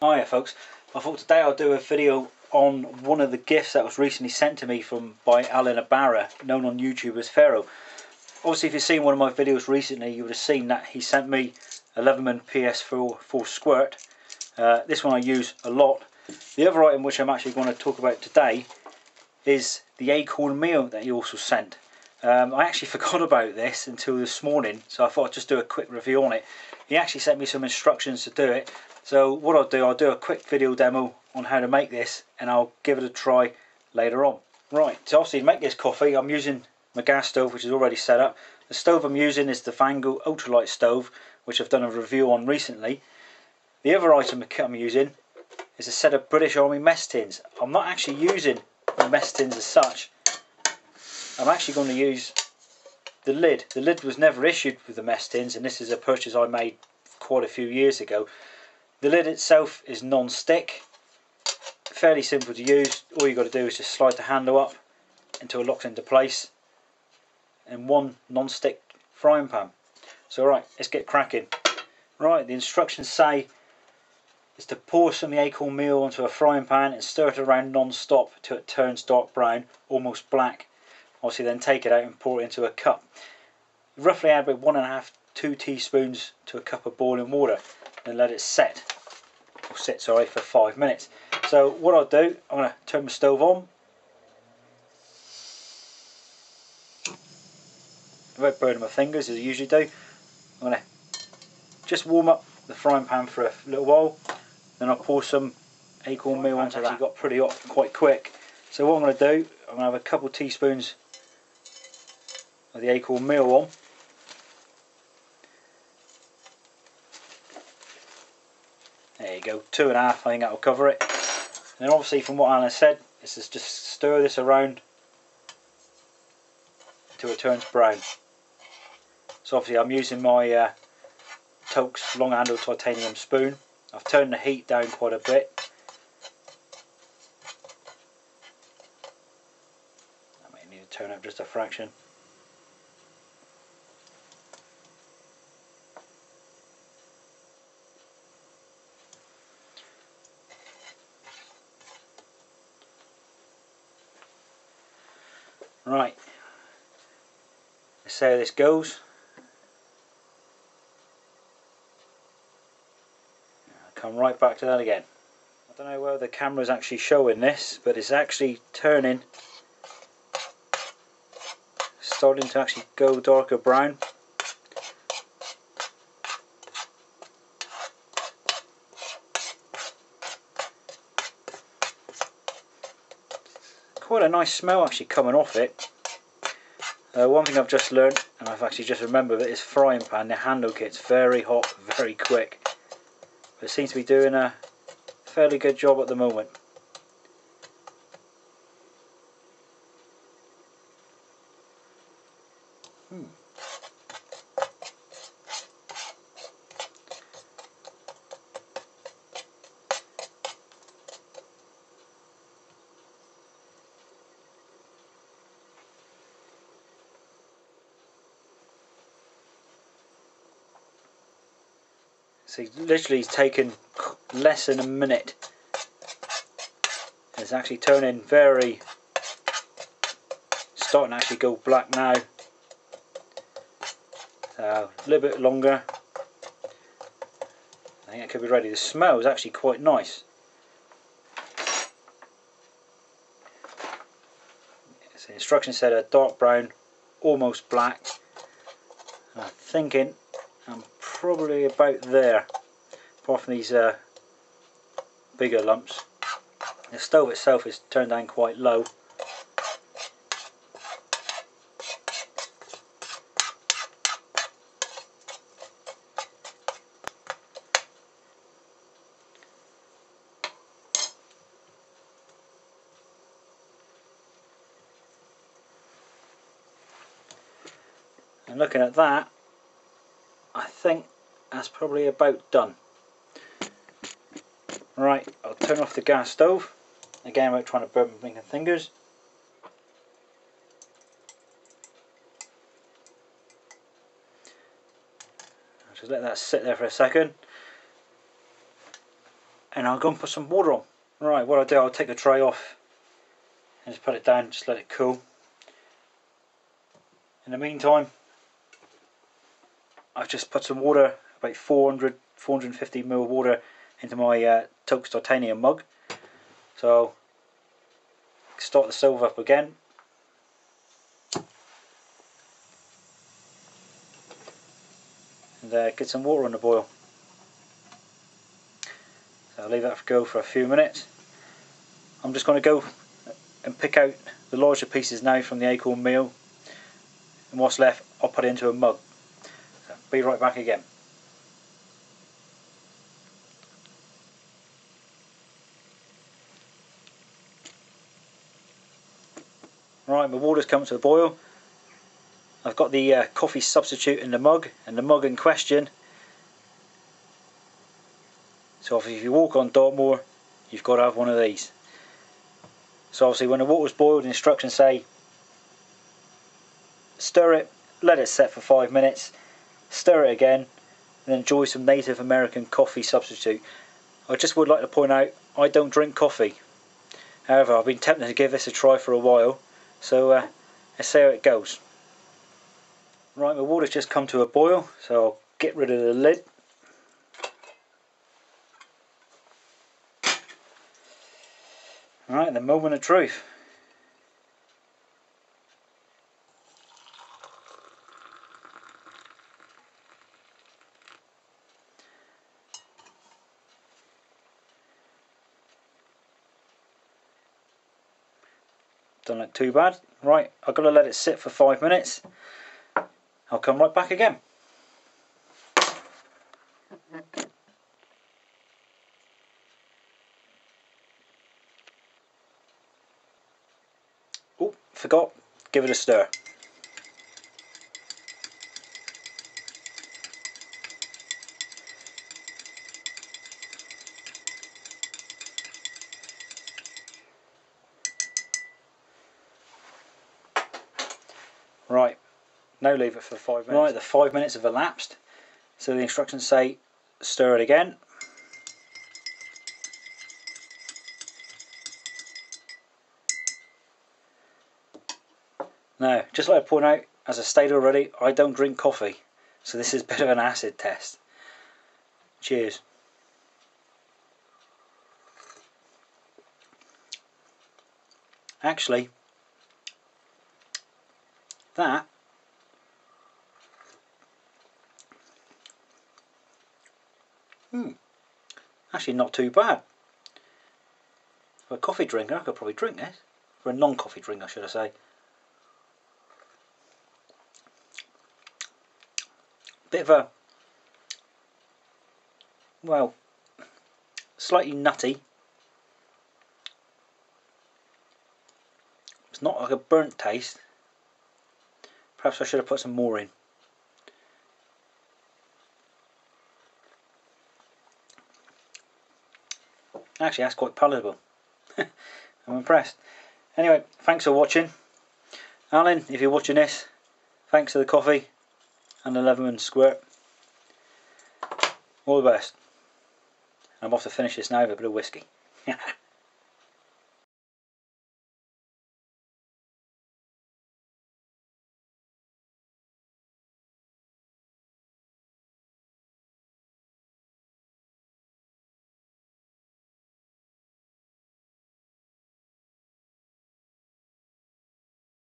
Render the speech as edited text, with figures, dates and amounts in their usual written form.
Hiya folks, I thought today I'll do a video on one of the gifts that was recently sent to me by Alan Ybarra, known on YouTube as PHARRAOH. Obviously if you've seen one of my videos recently you would have seen that he sent me a Leatherman PS4 Squirt. This one I use a lot. The other item which I'm actually going to talk about today is the Acorn meal that he also sent. I actually forgot about this until this morning, so I thought I'd just do a quick review on it. He actually sent me some instructions to do it, so what I'll do a quick video demo on how to make this and I'll give it a try later on. Right, so obviously to make this coffee I'm using my gas stove, which is already set up. The stove I'm using is the Vango Ultralite stove, which I've done a review on recently. The other item I'm using is a set of British Army mess tins. I'm not actually using the mess tins as such. I'm actually going to use the lid. The lid was never issued with the mess tins, and this is a purchase I made quite a few years ago. The lid itself is non-stick, fairly simple to use. All you've got to do is just slide the handle up until it locks into place, and one non-stick frying pan. So right, let's get cracking. Right, the instructions say is to pour some of the acorn meal onto a frying pan and stir it around non-stop till it turns dark brown, almost black. Obviously then take it out and pour it into a cup. Roughly add about 1.5 to 2 teaspoons to a cup of boiling water and let it sit for 5 minutes. So what I'll do, I'm going to turn the stove on without burning my fingers as I usually do. I'm going to just warm up the frying pan for a little while, then I'll pour some acorn meal onto that. It got pretty hot quite quick. So what I'm going to do, I'm going to have a couple of teaspoons of the acorn meal on. There you go, 2.5, I think that'll cover it. And then obviously from what Alan said, this is just stir this around until it turns brown. So obviously I'm using my Tokes long handled titanium spoon. I've turned the heat down quite a bit. I might need to turn up just a fraction. Right, let's see how this goes. I'll come right back to that again. I don't know whether the camera's actually showing this, but it's actually turning, starting to actually go darker brown. Quite a nice smell actually coming off it. One thing I've just learned, and I've actually just remembered, that this frying pan, the handle kit's very hot, very quick. But it seems to be doing a fairly good job at the moment. So literally it's taken less than a minute. It's actually turning starting to actually go black now. So a little bit longer. I think it could be ready. The smell is actually quite nice. So the instructions said a dark brown, almost black. I'm thinking I'm probably about there, apart from these bigger lumps. The stove itself is turned down quite low. And looking at that, I think that's probably about done. Right, I'll turn off the gas stove. Again, without trying to burn my fingers. I'll just let that sit there for a second. And and I'll go and put some water on. Right, what I'll do, I'll take the tray off and just put it down, just let it cool. In the meantime, I've just put some water, about 450ml water, into my Toast titanium mug. So start the stove up again. And get some water on the boil. So I'll leave that go for a few minutes. I'm just going to go and pick out the larger pieces now from the acorn meal, and what's left I'll put it into a mug. So be right back again. Right, my water's come to a boil. I've got the coffee substitute in the mug, and the mug in question. So if you walk on Dartmoor, you've got to have one of these. So obviously when the water's boiled, the instructions say stir it, let it set for 5 minutes, stir it again, and then enjoy some Native American coffee substitute. I just would like to point out, I don't drink coffee. However, I've been tempted to give this a try for a while, so let's see how it goes. Right, my water's just come to a boil, so I'll get rid of the lid. Right, the moment of truth. Don't look too bad. Right, I've got to let it sit for 5 minutes. I'll come right back again. Oh, forgot. Give it a stir. Right, now leave it for 5 minutes. Right, the 5 minutes have elapsed. So the instructions say stir it again. Now, just like I point out, as I stated already, I don't drink coffee, so this is a bit of an acid test. Cheers. Actually, that actually not too bad. For a coffee drinker, I could probably drink this. For a non-coffee drinker, should I say. Bit of a, well, slightly nutty. It's not like a burnt taste. Perhaps I should have put some more in. Actually, that's quite palatable. I'm impressed. Anyway, thanks for watching. Alan, if you're watching this, thanks for the coffee and the Leatherman Squirt. All the best. I'm off to finish this now with a bit of whiskey.